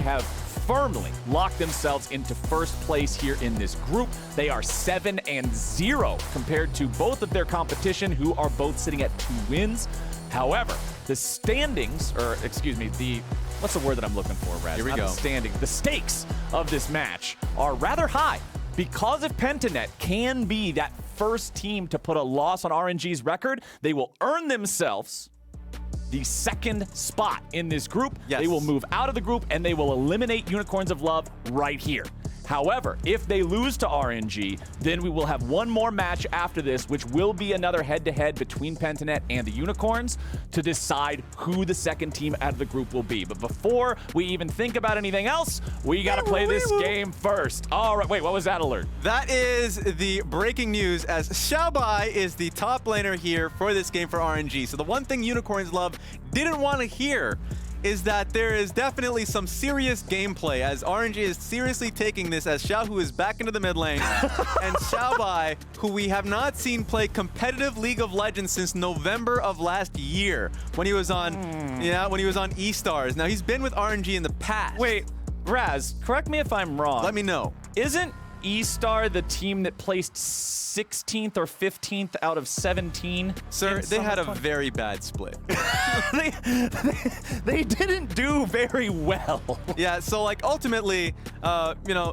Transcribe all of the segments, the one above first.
have firmly locked themselves into first place here in this group. They are 7-0 compared to both of their competition, who are both sitting at 2 wins. However, the standings, or excuse me, what's the word that I'm looking for, Raz? Here we go. The stakes of this match are rather high, because if Pentanet can be that first team to put a loss on RNG's record, they will earn themselves the 2nd spot in this group. Yes. They will move out of the group and they will eliminate Unicorns of Love right here. However, if they lose to RNG, then we will have one more match after this, which will be another head-to-head between Pentanet and the Unicorns to decide who the 2nd team out of the group will be. But before we even think about anything else, we got to play this game first. All right, wait, what was that alert? That is the breaking news, as Xiaobai is the top laner here for this game for RNG. So the one thing Unicorns Love didn't want to hear is that there is definitely some serious gameplay, as RNG is seriously taking this as Xiao, who is back into the mid lane, and Xiaobai, who we have not seen play competitive League of Legends since November of last year, when he was on, when he was on E-Stars. Now, he's been with RNG in the past. Wait, Raz, correct me if I'm wrong. Let me know. Isn't E-Star the team that placed 16th or 15th out of 17? Sir, they had a very bad split. they didn't do very well. Yeah, so like ultimately,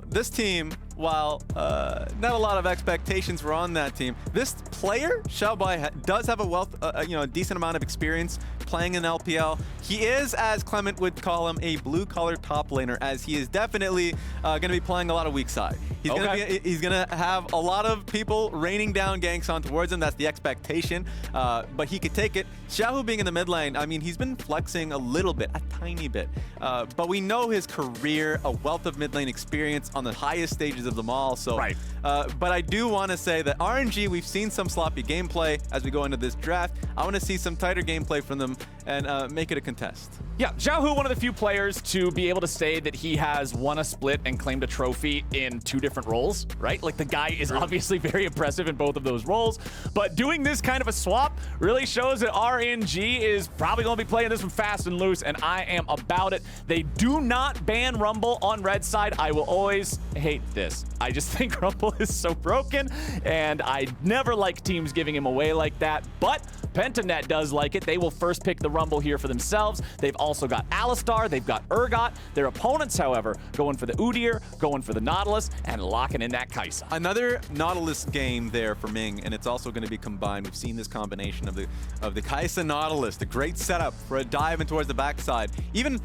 this team, while not a lot of expectations were on that team, this player, Xiaobai, does have a decent amount of experience playing in LPL. He is, as Clement would call him, a blue-collar top laner, as he is definitely going to be playing a lot of weak side. He's going to have a lot of people raining down ganks on towards him. That's the expectation, but he could take it. Xiao being in the mid lane, I mean, he's been flexing a little bit, a tiny bit, but we know his career, a wealth of mid lane experience on the highest stages of them all. So, right. But I do want to say that RNG, we've seen some sloppy gameplay as we go into this draft. I want to see some tighter gameplay from them and make it a contest. Yeah, Xiaohu, one of the few players to be able to say that he has won a split and claimed a trophy in 2 different roles, right? Like, the guy is obviously very impressive in both of those roles, but doing this kind of a swap really shows that RNG is probably going to be playing this one fast and loose, and I am about it. They do not ban Rumble on red side. I will always hate this. I just think Rumble is so broken, and I never like teams giving him away like that, but Pentanet does like it. They will first pick the Rumble here for themselves. They've also got Alistar, they've got Urgot. Their opponents, however, going for the Udyr, going for the Nautilus, and locking in that Kai'Sa. Another Nautilus game there for Ming, and it's also going to be combined. We've seen this combination of the Kai'Sa Nautilus, the great setup for a dive in towards the backside. Even,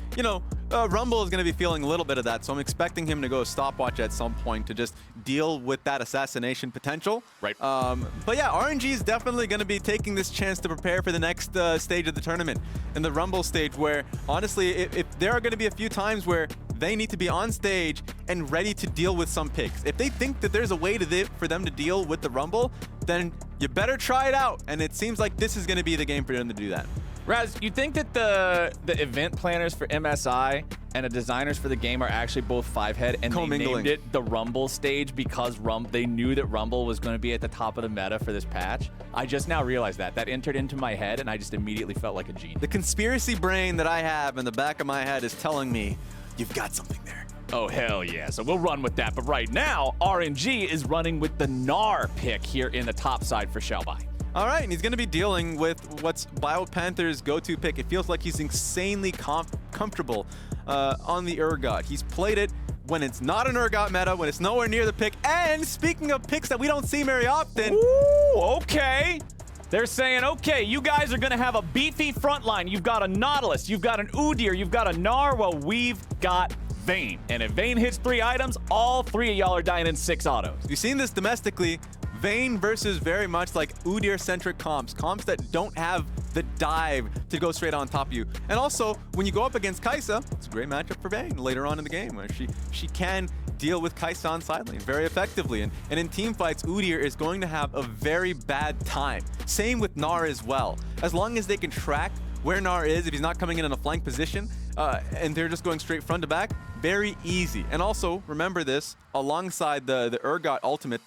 Rumble is going to be feeling a little bit of that, so I'm expecting him to go stopwatch at some point to just deal with that assassination potential. Right. But yeah, RNG is definitely going to be taking this chance to prepare for the next stage of the tournament, in the Rumble stage, where honestly, if there are going to be a few times where they need to be on stage and ready to deal with some picks. If they think that there's a way for them to deal with the Rumble, then you better try it out. And it seems like this is going to be the game for them to do that. Raz, you think that the event planners for MSI and the designers for the game are actually both 5-head, and they named it the Rumble stage because they knew that Rumble was going to be at the top of the meta for this patch? I just now realized that. That entered into my head, and I just immediately felt like a genius. The conspiracy brain that I have in the back of my head is telling me you've got something there. Oh, hell yeah. So we'll run with that. But right now, RNG is running with the Gnar pick here in the top side for Xiaobai. All right, and he's going to be dealing with what's BioPanther's go-to pick. It feels like he's insanely comfortable on the Urgot. He's played it when it's not an Urgot meta, when it's nowhere near the pick. And speaking of picks that we don't see very often. Ooh, okay. They're saying, okay, you guys are going to have a beefy front line. You've got a Nautilus, you've got an Udyr, you've got a Gnar. Well, we've got Vayne. And if Vayne hits 3 items, all 3 of y'all are dying in 6 autos. You've seen this domestically. Vayne versus very much like Udyr-centric comps that don't have the dive to go straight on top of you. And also, when you go up against Kai'Sa, it's a great matchup for Vayne later on in the game, where she can deal with Kai'Sa on side lane very effectively. And in team fights, Udyr is going to have a very bad time. Same with Gnar as well. As long as they can track where Gnar is, if he's not coming in a flank position, and they're just going straight front to back, very easy. And also, remember this, alongside the Urgot ultimate,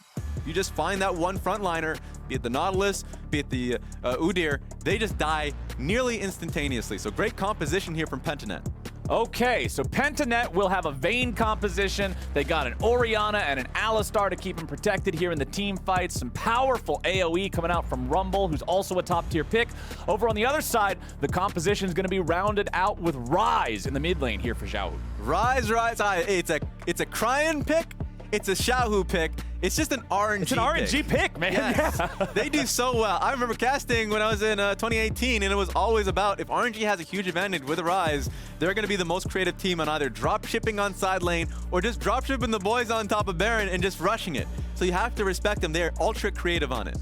you just find that one frontliner, be it the Nautilus, be it the Udyr, they just die nearly instantaneously. So great composition here from Pentanet. Okay, so Pentanet will have a Vayne composition. They got an Orianna and an Alistar to keep him protected here in the team fights. Some powerful AoE coming out from Rumble, who's also a top-tier pick. Over on the other side, the composition is going to be rounded out with Ryze in the mid lane here for Xiaohu. Ryze. It's a Cryan pick. It's a Xiaohu pick. It's just an RNG It's an RNG pick, man. Yes. Yeah. They do so well. I remember casting when I was in 2018, and it was always about if RNG has a huge advantage with Ryze, they're going to be the most creative team on either drop shipping on side lane or just drop shipping the boys on top of Baron and just rushing it. So you have to respect them. They're ultra creative on it.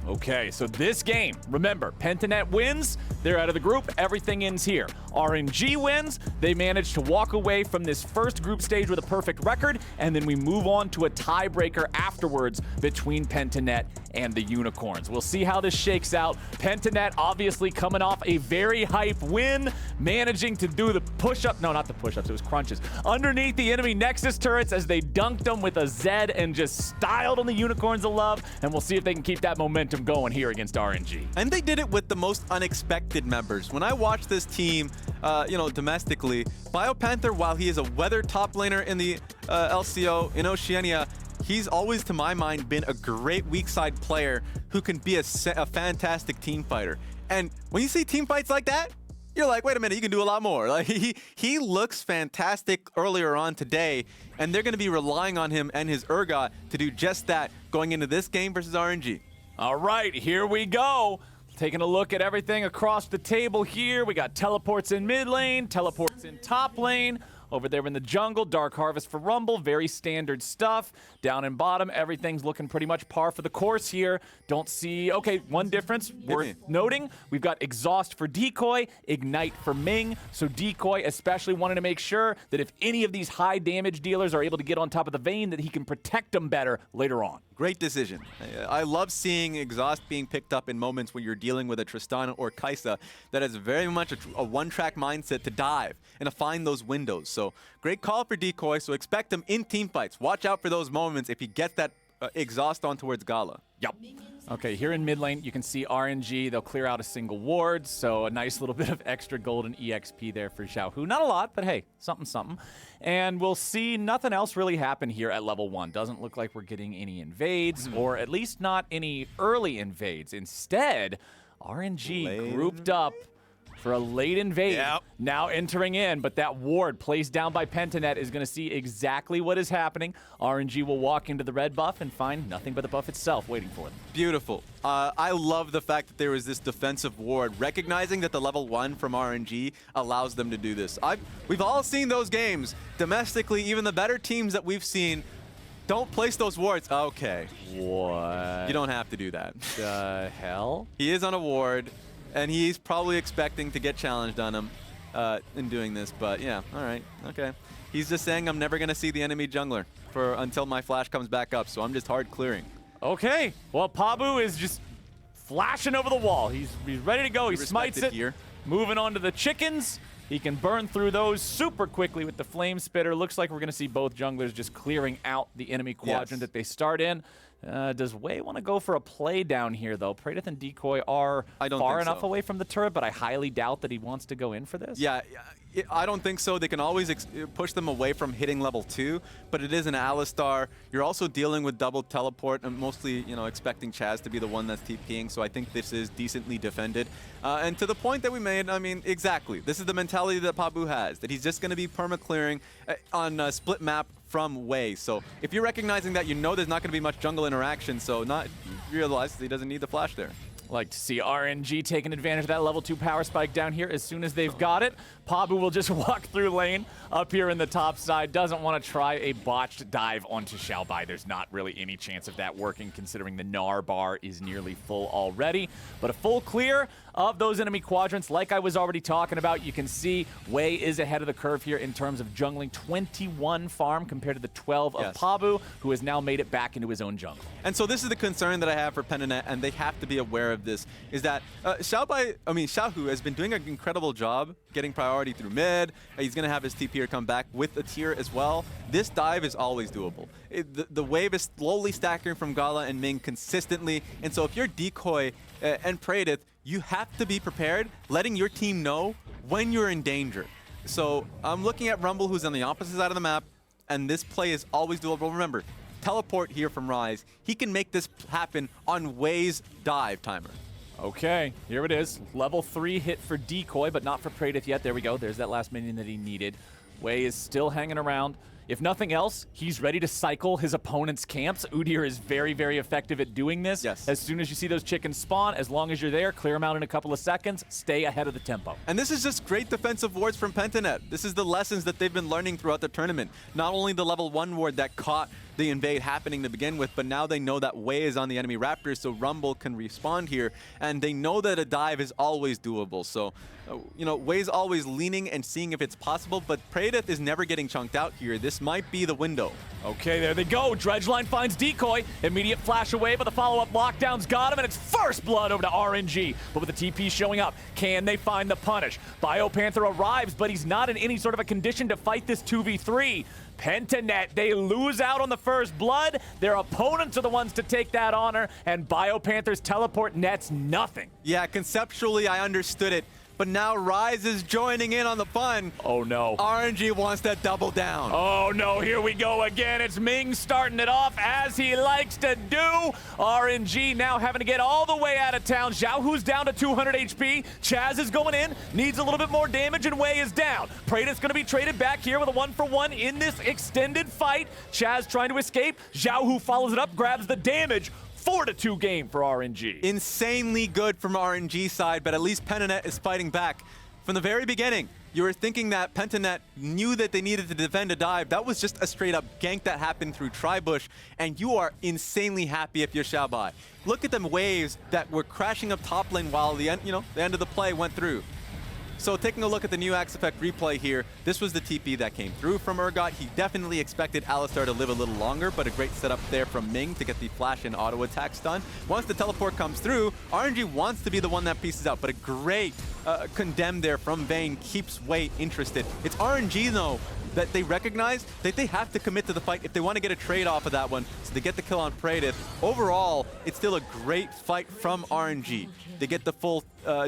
Okay, so this game, remember, Pentanet wins, they're out of the group, everything ends here. RNG wins, they manage to walk away from this first group stage with a perfect record, and then we move on to a tiebreaker afterwards between Pentanet and the Unicorns. We'll see how this shakes out. Pentanet obviously coming off a very hype win, managing to do the push-up, no, not the push-ups, it was crunches, underneath the enemy Nexus turrets as they dunked them with a Zed and just styled on the Unicorns of love, and we'll see if they can keep that momentum going here against RNG. And they did it with the most unexpected members. When I watch this team, domestically, BioPanther, while he is a weather top laner in the LCO in Oceania, he's always, to my mind, been a great weak side player who can be a fantastic team fighter. And when you see team fights like that, you're like, wait a minute, you can do a lot more. Like he looks fantastic earlier on today, and they're going to be relying on him and his Urgot to do just that going into this game versus RNG. All right, here we go. Taking a look at everything across the table here. We got teleports in mid lane, teleports in top lane. Over there in the jungle, Dark Harvest for Rumble, very standard stuff. Down in bottom, everything's looking pretty much par for the course here. Don't see, okay, one difference worth noting. We've got Exhaust for Decoy, Ignite for Ming. So Decoy especially wanted to make sure that if any of these high damage dealers are able to get on top of the Vayne, that he can protect them better later on. Great decision. I love seeing Exhaust being picked up in moments when you're dealing with a Tristana or Kai'Sa that has very much a one-track mindset to dive and to find those windows. So great call for Decoy, so expect him in team fights. Watch out for those moments if he gets that Exhaust on towards Gala. Yep. Okay, here in mid lane, you can see RNG. They'll clear out a single ward, so a nice little bit of extra golden EXP there for Xiaohu. Not a lot, but hey, something, something. And we'll see nothing else really happen here at level 1. Doesn't look like we're getting any invades, or at least not any early invades. Instead, RNG grouped up for a late invade, now entering in, but that ward placed down by Pentanet is going to see exactly what is happening. RNG will walk into the red buff and find nothing but the buff itself waiting for them. Beautiful. I love the fact that there was this defensive ward, recognizing that the level 1 from RNG allows them to do this. We've all seen those games. Domestically, even the better teams that we've seen don't place those wards. Okay. What? You don't have to do that. The hell? He is on a ward, and he's probably expecting to get challenged on him in doing this, but yeah, all right, okay. He's just saying I'm never going to see the enemy jungler until my flash comes back up, so I'm just hard clearing. Okay, well, Pabu is just flashing over the wall. He's ready to go. He smites it. Here. Moving on to the chickens. He can burn through those super quickly with the Flame Spitter. Looks like we're going to see both junglers just clearing out the enemy quadrant that they start in. Does Wei want to go for a play down here, though? Praedyth and Decoy are far enough away from the turret, but I highly doubt that he wants to go in for this. Yeah, I don't think so. They can always push them away from hitting level 2, but it is an Alistar. You're also dealing with double teleport and mostly, expecting Chaz to be the one that's TPing, so I think this is decently defended. And to the point that we made, I mean, exactly. This is the mentality that Pabu has, that he's just going to be perma-clearing on a split map from Wei. So if you're recognizing that, there's not going to be much jungle interaction, so you realize he doesn't need the flash there. Like to see RNG taking advantage of that level 2 power spike down here as soon as they've got it. Pabu will just walk through lane up here in the top side. Doesn't want to try a botched dive onto Xiaobai. There's not really any chance of that working considering the Gnar bar is nearly full already. But a full clear of those enemy quadrants, like I was already talking about, you can see Wei is ahead of the curve here in terms of jungling. 21 farm compared to the 12 of Pabu, who has now made it back into his own jungle. And so this is the concern that I have for Pentanet, and they have to be aware of this, is that Xiaohu has been doing an incredible job getting priority through mid. He's going to have his TPer come back with a tier as well. This dive is always doable. The wave is slowly stacking from Gala and Ming consistently, and so if you're Decoy and Praedyth, you have to be prepared, letting your team know when you're in danger. So I'm looking at Rumble, who's on the opposite side of the map, and this play is always doable. Remember, teleport here from Rise. He can make this happen on Wei's dive timer. Okay, here it is. Level 3 hit for Decoy, but not for Praedyth yet. There we go. There's that last minion that he needed. Wei is still hanging around. If nothing else, he's ready to cycle his opponent's camps. Udyr is very, very effective at doing this. Yes. As soon as you see those chickens spawn, as long as you're there, clear them out in a couple of seconds, stay ahead of the tempo. And this is just great defensive wards from Pentanet. This is the lessons that they've been learning throughout the tournament. Not only the level 1 ward that caught the invade happening to begin with, but now they know that Wei is on the enemy Raptors, so Rumble can respawn here, and they know that a dive is always doable. So, you know, Wei's always leaning and seeing if it's possible, but Praedyth is never getting chunked out here. This might be the window. Okay, there they go. Dredgeline finds Decoy. Immediate flash away, but the follow-up lockdown's got him, and it's first blood over to RNG. But with the TP showing up, can they find the punish? BioPanther arrives, but he's not in any sort of a condition to fight this 2v3. Pentanet, they lose out on the first blood. Their opponents are the ones to take that honor, and BioPanther's teleport nets nothing. Yeah, conceptually, I understood it. But now Rise is joining in on the fun. Oh, no. RNG wants that double down. Oh, no. Here we go again. It's Ming starting it off as he likes to do. RNG now having to get all the way out of town. Xiaohu's down to 200 HP. Chaz is going in. Needs a little bit more damage, and Wei is down. Praedyth's going to be traded back here with a 1-for-1 in this extended fight. Chaz trying to escape. Xiaohu follows it up, grabs the damage. 4-2 game for RNG. Insanely good from RNG side, but at least Pentanet is fighting back. From the very beginning, you were thinking that Pentanet knew that they needed to defend a dive. That was just a straight up gank that happened through Tribush, and you are insanely happy if you're Xiaobai. Look at them waves that were crashing up top lane while the end, the end of the play went through. So taking a look at the new Axe Effect replay here, this was the TP that came through from Urgot. He definitely expected Alistar to live a little longer, but a great setup there from Ming to get the flash and auto attack stun. Once the teleport comes through, RNG wants to be the one that pieces out, but a great condemn there from Vayne keeps Wei interested. It's RNG though that they recognize that they have to commit to the fight if they want to get a trade off of that one, so they get the kill on Praedyth. Overall, it's still a great fight from RNG. They get the full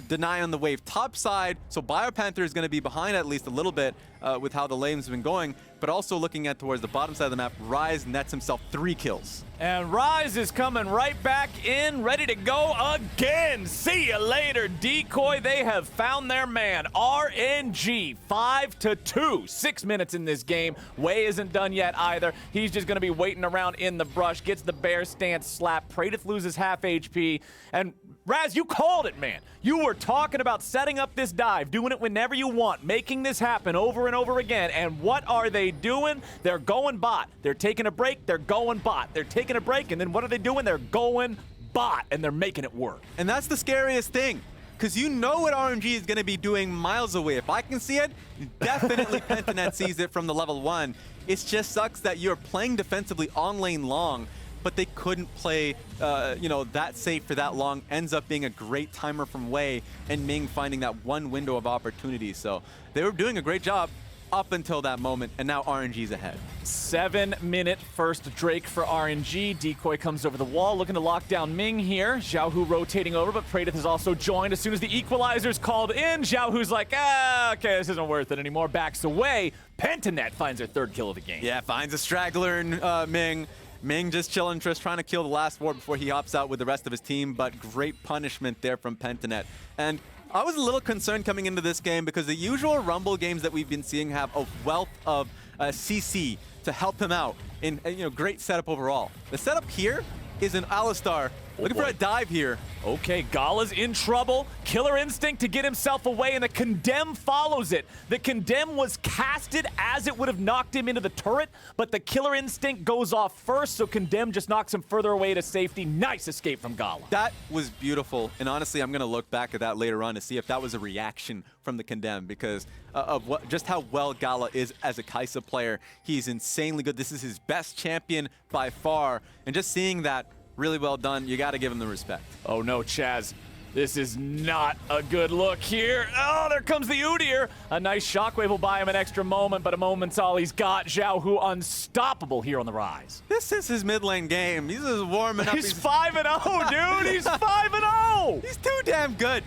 deny on the wave top side, so BioPanther is going to be behind at least a little bit with how the lanes have been going, but also looking at towards the bottom side of the map, Rise nets himself 3 kills. And Rise is coming right back in, ready to go again. See you later, Decoy. They have found their man. RNG, 5-2. 6 minutes in this game. Wei isn't done yet either. He's just going to be waiting around in the brush, gets the bear stance slap. Praedyth loses half HP. And Raz, you called it, man. You were talking about setting up this dive, doing it whenever you want, making this happen over and over again. And what are they doing? They're going bot. They're taking a break. They're going bot. They're taking a break, and then what are they doing? They're going bot, and they're making it work. And that's the scariest thing, because you know what RNG is going to be doing miles away. If I can see it, definitely Pentanet sees it from the level 1. It just sucks that you're playing defensively on lane long, but they couldn't play, that safe for that long. Ends up being a great timer from Wei, and Ming finding that one window of opportunity. So they were doing a great job up until that moment, and now RNG's ahead. 7-minute first Drake for RNG. Decoy comes over the wall, looking to lock down Ming here. Xiaohu rotating over, but Praedyth has also joined. As soon as the equalizer's called in, Xiaohu's like, okay, this isn't worth it anymore. Backs away. Pentanet finds their 3rd kill of the game. Yeah, finds a straggler in Ming. Ming just chilling, just trying to kill the last ward before he hops out with the rest of his team, but great punishment there from Pentanet. And I was a little concerned coming into this game because the usual Rumble games that we've been seeing have a wealth of CC to help him out in great setup overall. The setup here is an Alistar looking for a dive here. Okay, Gala's in trouble. Killer Instinct to get himself away, and the Condemn follows it. The Condemn was casted as it would have knocked him into the turret, but the Killer Instinct goes off first, so Condemn just knocks him further away to safety. Nice escape from Gala. That was beautiful, and honestly, I'm going to look back at that later on to see if that was a reaction from the Condemn because of just how well Gala is as a Kaisa player. He's insanely good. This is his best champion by far, and just seeing that, really well done. You got to give him the respect. Oh no, Chaz. This is not a good look here. Oh, there comes the Udyr. A nice shockwave will buy him an extra moment, but a moment's all he's got. Xiaohu unstoppable here on the rise. This is his mid lane game. He's just warming up. He's 5-0, dude. He's 5-0. He's too damn good.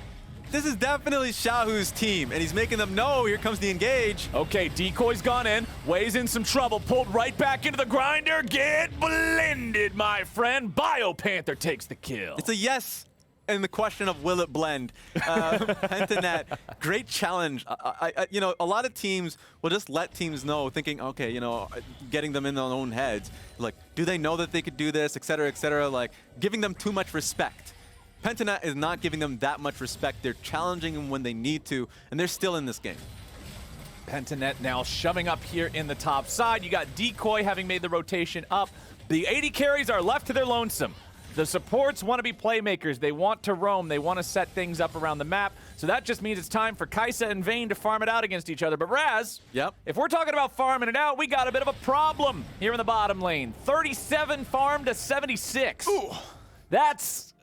This is definitely Xiaohu's team, and he's making them know here comes the engage. Okay, decoy's gone in. Wei's in some trouble. Pulled right back into the grinder. Get blended, my friend. BioPanther takes the kill. It's a yes. And the question of will it blend? Pentanet, great challenge. You know, a lot of teams will just let teams know, thinking, okay, you know, getting them in their own heads. Like, do they know that they could do this, et cetera, like giving them too much respect. Pentanet is not giving them that much respect. They're challenging them when they need to, and they're still in this game. Pentanet now shoving up here in the top side. You got Decoy having made the rotation up. The 80 carries are left to their lonesome. The supports want to be playmakers. They want to roam. They want to set things up around the map. So that just means it's time for Kaisa and Vayne to farm it out against each other. But Raz, yep. If we're talking about farming it out, we got a bit of a problem here in the bottom lane. 37 farmed to 76. Ooh. That's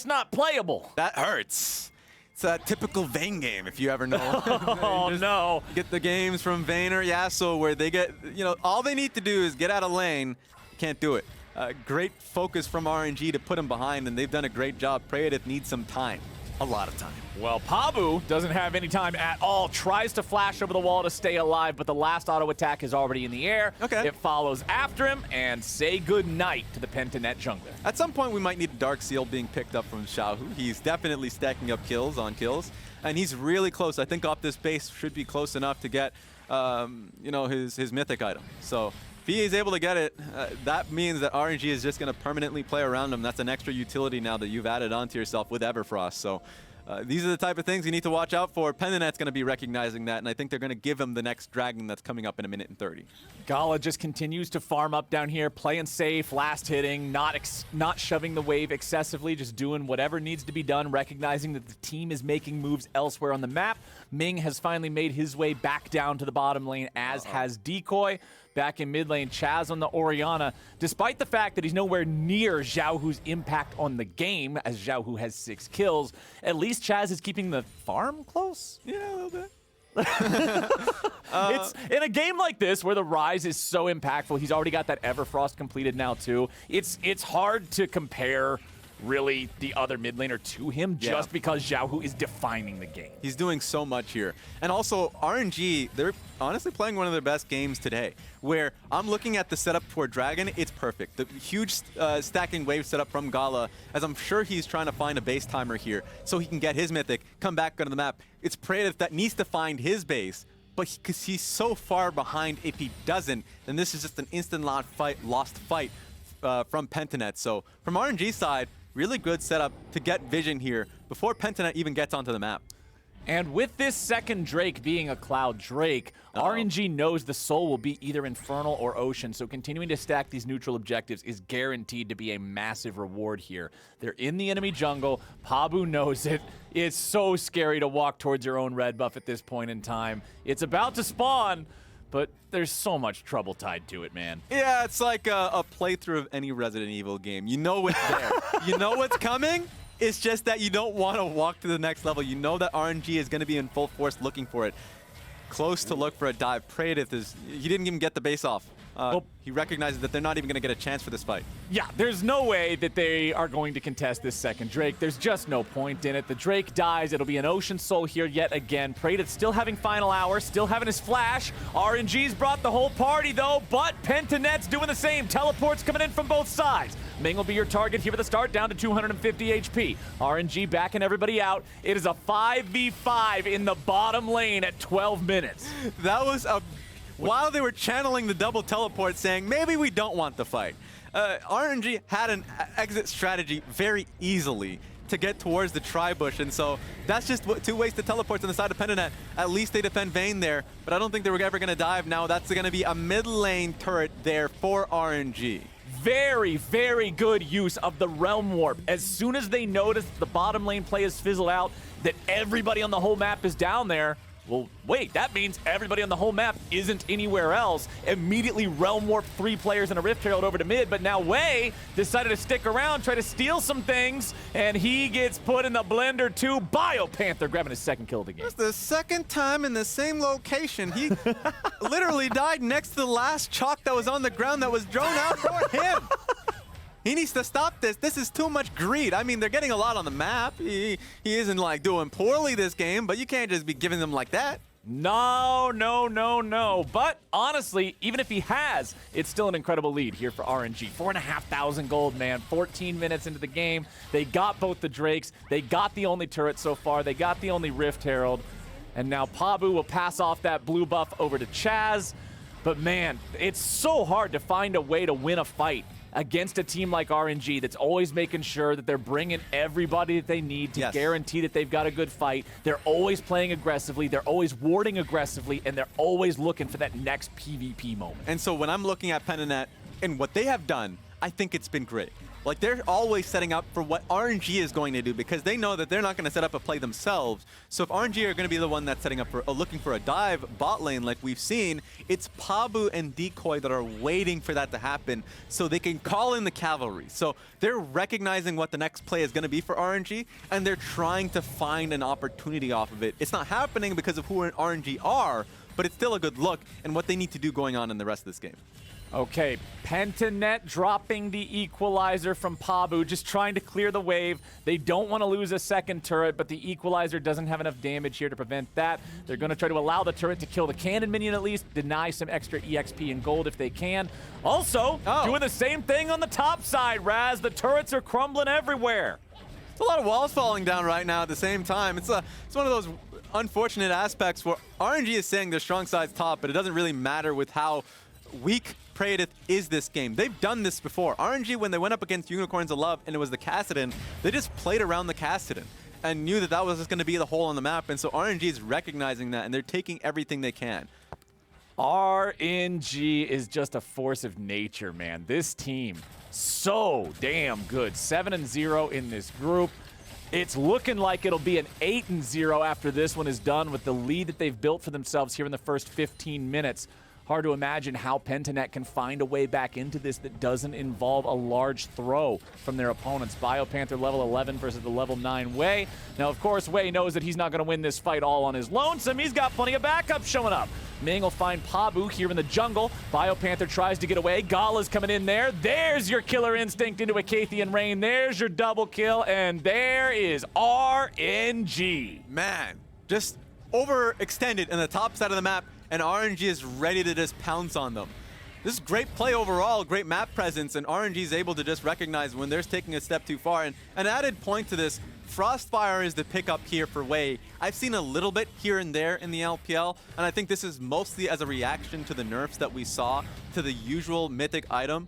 not playable. That hurts. It's a typical Vayne game, if you ever know. Oh, no. Get the games from Vayne or Yasuo where they get, you know, all they need to do is get out of lane. Can't do it. Great focus from RNG to put him behind, and they've done a great job. Praedyth needs some time. A lot of time. Well, Pabu doesn't have any time at all. Tries to flash over the wall to stay alive, but the last auto attack is already in the air. Okay. It follows after him, and say good night to the Pentanet jungler. At some point, we might need a Dark Seal being picked up from Xiaohu. He's definitely stacking up kills on kills, and he's really close. I think off this base should be close enough to get, you know, his mythic item. So if he is able to get it, that means that RNG is just going to permanently play around him. That's an extra utility now that you've added onto yourself with Everfrost. So these are the type of things you need to watch out for. Pentanet's going to be recognizing that, and I think they're going to give him the next dragon that's coming up in a minute and 30. Gala just continues to farm up down here, playing safe, last hitting, not shoving the wave excessively, just doing whatever needs to be done, recognizing that the team is making moves elsewhere on the map. Ming has finally made his way back down to the bottom lane, as has Decoy. Back in mid lane, Chaz on the Orianna. Despite the fact that he's nowhere near Xiaohu's impact on the game, as Xiaohu has 6 kills, at least Chaz is keeping the farm close? Yeah, a little bit. It's in a game like this where the Rise is so impactful. He's already got that Everfrost completed now too. It's hard to compare really the other mid laner to him just because Xiaohu is defining the game. He's doing so much here. And also, RNG, they're honestly playing one of their best games today, where I'm looking at the setup for Dragon, it's perfect. The huge stacking wave setup from Gala, as I'm sure he's trying to find a base timer here so he can get his mythic, come back onto the map. It's Praedyth that needs to find his base, but because he's so far behind, if he doesn't, then this is just an instant lost fight from Pentanet. So from RNG's side, really good setup to get vision here before Pentanet even gets onto the map. And with this second Drake being a Cloud Drake, RNG knows the soul will be either Infernal or Ocean, so continuing to stack these neutral objectives is guaranteed to be a massive reward here. They're in the enemy jungle. Pabu knows it. It's so scary to walk towards your own red buff at this point in time. It's about to spawn, but there's so much trouble tied to it, man. Yeah, it's like a playthrough of any Resident Evil game. You know it's there. You know what's coming. It's just that you don't want to walk to the next level. You know that RNG is going to be in full force looking for it. Close to look for a dive. Praedyth is, he didn't even get the base off. He recognizes that they're not even going to get a chance for this fight. Yeah, there's no way that they are going to contest this second Drake. There's just no point in it. The Drake dies. It'll be an Ocean Soul here yet again. Praedyth still having final hour, still having his flash. RNG's brought the whole party though, but Pentanet's doing the same. Teleports coming in from both sides. Ming will be your target here at the start, down to 250 HP. RNG backing everybody out. It is a 5v5 in the bottom lane at 12 minutes. That was a... While they were channeling the double teleport saying, maybe we don't want the fight, RNG had an exit strategy very easily to get towards the tri-bush, and so that's just 2 wasted teleports on the side of Pentanet. At least they defend Vayne there, but I don't think they were ever going to dive. Now that's going to be a mid lane turret there for RNG. Very, very good use of the Realm Warp. As soon as they notice the bottom lane play has fizzled out, that everybody on the whole map is down there, well, wait, that means everybody on the whole map isn't anywhere else. Immediately Realm Warp 3 players and a Rift Herald over to mid, but now Wei decided to stick around, try to steal some things, and he gets put in the blender too. BioPanther grabbing his second kill of the game. That's the second time in the same location. He literally died next to the last chalk that was on the ground that was drawn out for him. He needs to stop this. This is too much greed. I mean, they're getting a lot on the map. He isn't like doing poorly this game, but you can't just be giving them like that. No, no, no, no. But honestly, even if he has, it's still an incredible lead here for RNG. 4,500 gold, man. 14 minutes into the game. They got both the Drakes. They got the only turret so far. They got the only Rift Herald. And now Pabu will pass off that blue buff over to Chaz. But man, it's so hard to find a way to win a fight against a team like RNG that's always making sure that they're bringing everybody that they need to guarantee that they've got a good fight. They're always playing aggressively, they're always warding aggressively, and they're always looking for that next PvP moment. And so when I'm looking at Pentanet and what they have done, I think it's been great. Like, they're always setting up for what RNG is going to do because they know that they're not going to set up a play themselves. So if RNG are going to be the one that's setting up for looking for a dive bot lane like we've seen, it's Pabu and Decoy that are waiting for that to happen so they can call in the cavalry. So they're recognizing what the next play is going to be for RNG, and they're trying to find an opportunity off of it. It's not happening because of who RNG are, but it's still a good look and what they need to do going on in the rest of this game. Okay, Pentanet dropping the equalizer from Pabu, just trying to clear the wave. They don't want to lose a second turret, but the equalizer doesn't have enough damage here to prevent that. They're going to try to allow the turret to kill the cannon minion at least, deny some extra EXP and gold if they can. Also, doing the same thing on the top side, Raz. The turrets are crumbling everywhere. There's a lot of walls falling down right now at the same time. It's one of those unfortunate aspects where RNG is saying their strong side's top, but it doesn't really matter with how weak Praedyth is this game. They've done this before. RNG, when they went up against Unicorns of Love and it was the Kassadin, they just played around the Kassadin and knew that that was just going to be the hole on the map. And so RNG is recognizing that, and they're taking everything they can. RNG is just a force of nature, man. This team, so damn good. 7-0 in this group. It's looking like it'll be an 8-0 after this one is done with the lead that they've built for themselves here in the first 15 minutes. Hard to imagine how Pentanet can find a way back into this that doesn't involve a large throw from their opponents. BioPanther level 11 versus the level 9 Wei. Now, of course, Wei knows that he's not going to win this fight all on his lonesome. He's got plenty of backup showing up. Ming will find Pabu here in the jungle. BioPanther tries to get away. Gala's coming in there. There's your killer instinct into a Cathian Rain. There's your double kill. And there is RNG. Man, just overextended in the top side of the map, and RNG is ready to just pounce on them. This is great play overall, great map presence, and RNG is able to just recognize when they're taking a step too far. And an added point to this, Frostfire is the pickup here for Wei. I've seen a little bit here and there in the LPL, and I think this is mostly as a reaction to the nerfs that we saw to the usual mythic item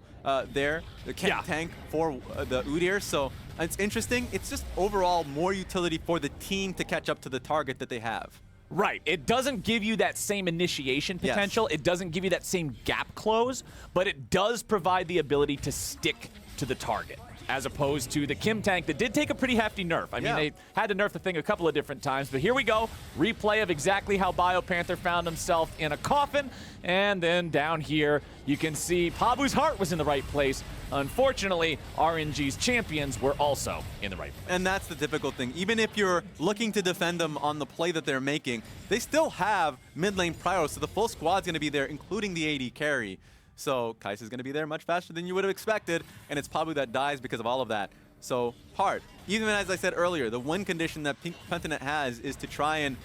there, the tank for the Udyr. So it's interesting. It's just overall more utility for the team to catch up to the target that they have. Right. It doesn't give you that same initiation potential. It doesn't give you that same gap close, but it does provide the ability to stick to the target, as opposed to the Kim tank that did take a pretty hefty nerf. I mean, they had to nerf the thing a couple of different times, but here we go. Replay of exactly how BioPanther found himself in a coffin, and then down here, you can see Pabu's heart was in the right place. Unfortunately, RNG's champions were also in the right place. And that's the difficult thing. Even if you're looking to defend them on the play that they're making, they still have mid lane prio, so the full squad's going to be there, including the AD carry. So Kai'Sa's going to be there much faster than you would have expected, and it's Pabu that dies because of all of that. So hard. Even as I said earlier, the one condition that Pentanet has is to try and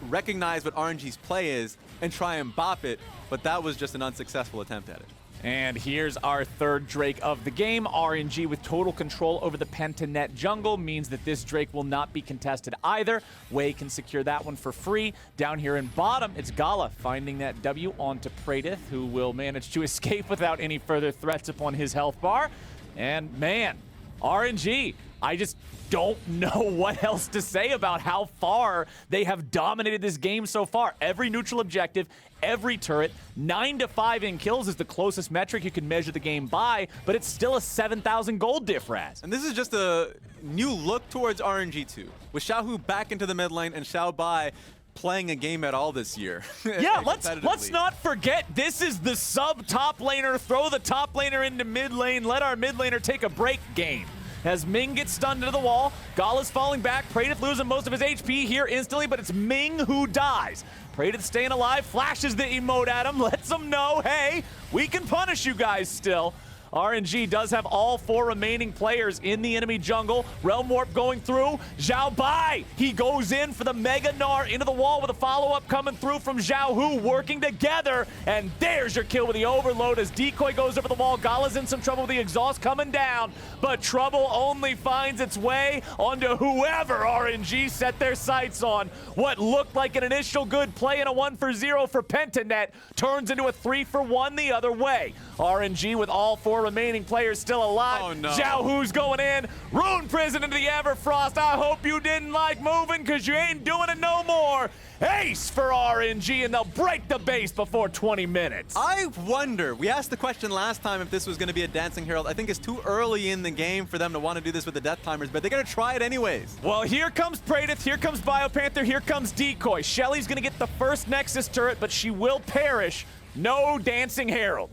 recognize what RNG's play is and try and bop it, but that was just an unsuccessful attempt at it. And here's our third Drake of the game. RNG with total control over the Pentanet jungle means that this Drake will not be contested either. Wei can secure that one for free. Down here in bottom, it's Gala finding that W onto Praedyth, who will manage to escape without any further threats upon his health bar. And man, RNG, I just don't know what else to say about how far they have dominated this game so far. Every neutral objective, every turret, 9-5 in kills is the closest metric you can measure the game by, but it's still a 7,000 gold diff, Raz. And this is just a new look towards RNG2, with Xiaohu back into the mid lane and Xiao Bai playing a game at all this year. Yeah, let's not forget, this is the sub-top laner, throw the top laner into mid lane, let our mid laner take a break game. As Ming gets stunned into the wall, Gala's falling back, Praedyth losing most of his HP here instantly, but it's Ming who dies. Praedyth staying alive, flashes the emote at him, lets him know, hey, we can punish you guys still. RNG does have all 4 remaining players in the enemy jungle. Realm Warp going through. Zhao Bai, he goes in for the Mega Gnar into the wall with a follow-up coming through from Zhao Hu, working together. And there's your kill with the overload as Decoy goes over the wall. Gala's in some trouble with the exhaust coming down, but trouble only finds its way onto whoever RNG set their sights on. What looked like an initial good play and a 1-for-0 for Pentanet turns into a 3-for-1 the other way. RNG with all 4 remaining players still alive. Oh, no. Zhao Hu's going in. Rune Prison into the Everfrost. I hope you didn't like moving because you ain't doing it no more. Ace for RNG, and they'll break the base before 20 minutes. I wonder, we asked the question last time if this was going to be a Dancing Herald. I think it's too early in the game for them to want to do this with the Death Timers, but they're going to try it anyways. Well, here comes Praedyth, here comes Biopanther, here comes Decoy. Shelly's going to get the first Nexus turret, but she will perish. No Dancing Herald.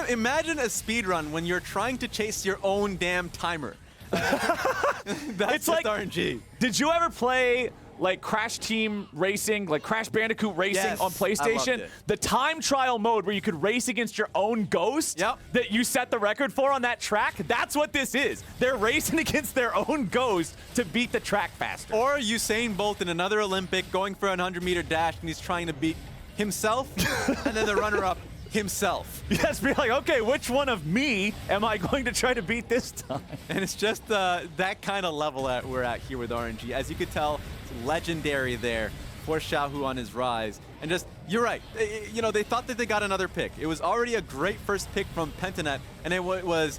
Imagine a speedrun when you're trying to chase your own damn timer. That's It's like RNG. Did you ever play like Crash Team Racing, like Crash Bandicoot Racing Yes, on PlayStation? I loved it. The time trial mode where you could race against your own ghost that you set the record for on that track, that's what this is. They're racing against their own ghost to beat the track faster. Or Usain Bolt in another Olympic going for a 100-meter dash and he's trying to beat himself and then the runner-up himself. Yes, be like, okay, which one of me am I going to try to beat this time? And it's just that kind of level that we're at here with RNG. As you could tell, it's legendary there for Xiaohu on his rise. And just, you're right, you know, they thought that they got another pick. It was already a great first pick from Pentanet, and it was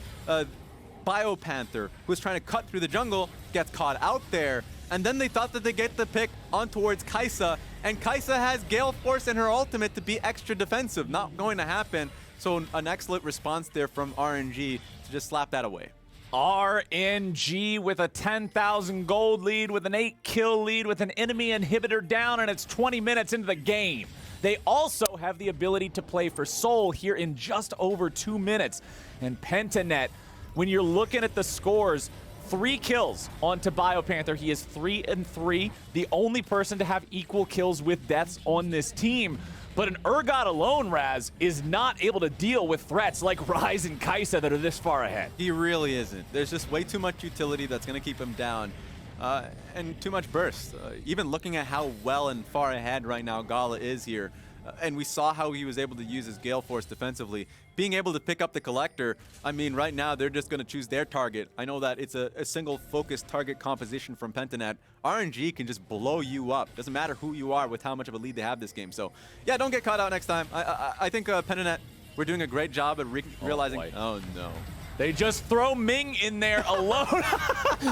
Biopanther, who was trying to cut through the jungle, gets caught out there, and then they thought that they get the pick on towards Kai'Sa, and Kai'Sa has Gale Force and her ultimate to be extra defensive. Not going to happen. So an excellent response there from RNG to just slap that away. RNG with a 10,000 gold lead, with an 8-kill lead, with an enemy inhibitor down, and it's 20 minutes into the game. They also have the ability to play for Soul here in just over 2 minutes. And Pentanet, when you're looking at the scores, 3 kills onto Biopanther. He is 3-3, the only person to have equal kills with deaths on this team. But an Urgot alone, Raz, is not able to deal with threats like Ryze and Kai'Sa that are this far ahead. He really isn't. There's just way too much utility that's going to keep him down. And too much burst. Even looking at how well and far ahead right now Gala is here, and we saw how he was able to use his Gale Force defensively. Being able to pick up the Collector, I mean, right now they're just going to choose their target. I know that it's a single focused target composition from Pentanet. RNG can just blow you up. Doesn't matter who you are with how much of a lead they have this game. So, yeah, don't get caught out next time. I think Pentanet, we're doing a great job at realizing... Oh, no. They just throw Ming in there alone.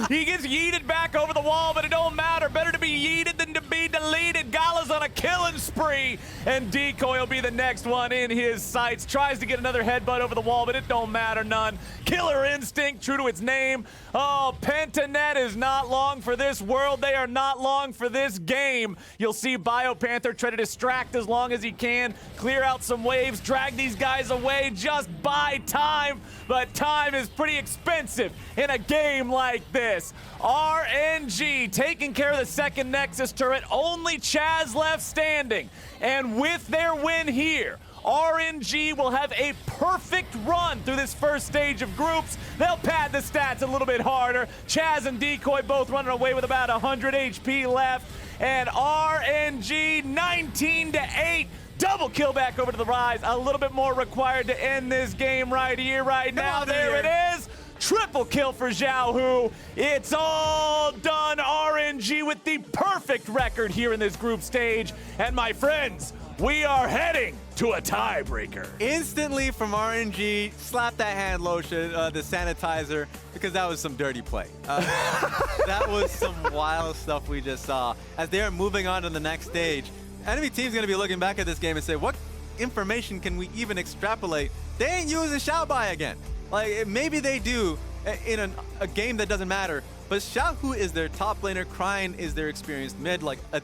He gets yeeted back over the wall, but it don't matter. Better to be yeeted than to be deleted. Gala's on a killing spree, and Decoy will be the next one in his sights. Tries to get another headbutt over the wall, but it don't matter none. Killer instinct, true to its name. Oh, Pentanet is not long for this world. They are not long for this game. You'll see Biopanther try to distract as long as he can, clear out some waves, drag these guys away, just buy time. But time is pretty expensive in a game like this. RNG taking care of the second Nexus turret. Only Chaz left standing. And with their win here, RNG will have a perfect run through this first stage of groups. They'll pad the stats a little bit harder. Chaz and Decoy both running away with about 100 HP left. And RNG 19-8. Double kill back over to the Ryze. A little bit more required to end this game right here, right now. There it is. Triple kill for Zhao Hu. It's all done. RNG with the perfect record here in this group stage. And my friends, we are heading to a tiebreaker. Instantly from RNG, slap that hand lotion, the sanitizer, because that was some dirty play. That was some wild stuff we just saw. As they are moving on to the next stage, enemy team's going to be looking back at this game and say, what information can we even extrapolate? They ain't using Xiao Bai again. Like, maybe they do in a game that doesn't matter, but Xiao Hu is their top laner, Krine is their experienced mid. Like, at the